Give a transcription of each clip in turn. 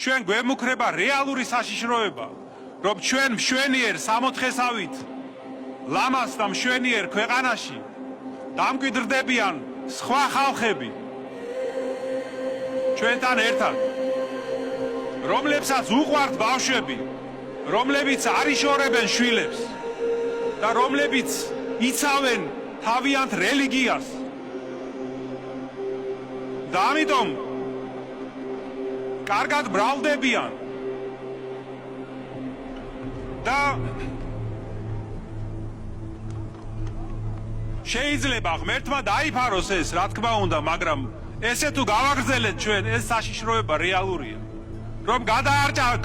ჩვენ გვემუქრება რეალური საშიშროება, რომ ჩვენ მშვენიერ სამოთხესავით ლამას და მშვენიერ ქვეყანაში დამკვიდრდებიან სხვა ხალხები ჩვენთან ერთად, რომლებსაც უყვართ ბავშვები, რომლებიც არ იშორებენ შვილებს და რომლებიც იცავენ თავიანთ რელიგიას. და ამიტომ კარგად ბრალდებიან და შეიძლება ღმერთმა დაიფაროს ეს, რა თქმა უნდა, მაგრამ ესე თუ გავაგრძელეთ ჩვენ, ეს საშიშროება რეალურია, რომ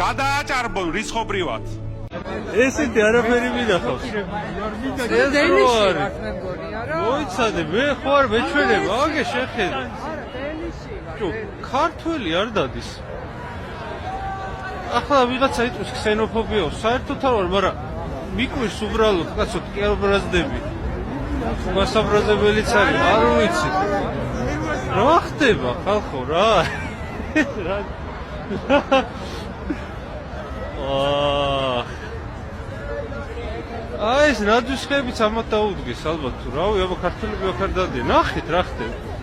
გადააჭარბონ რისხობრივად. ესეთი არაფერი მინახავს. მოიცადე, მე ხო არ მეჩვენება, აგე შეხედე. ქართველი არ დადის. ახლა ვიღაცა იტყვის ქსენოფობიაო, საერთოდ არ ვარ, მაგრამ მიკვირს უბრალოდ კაცო კერბრაზდები. მასაბრაზებელიც არის, არ ვიცი. რა ხდება ხალხო რა? აი ეს ნადვისხეებიც ამათ დაუდგეს ალბათ თუ რავი, აბა ქართველები აქ არ დადიან. ნახეთ რა ხდება.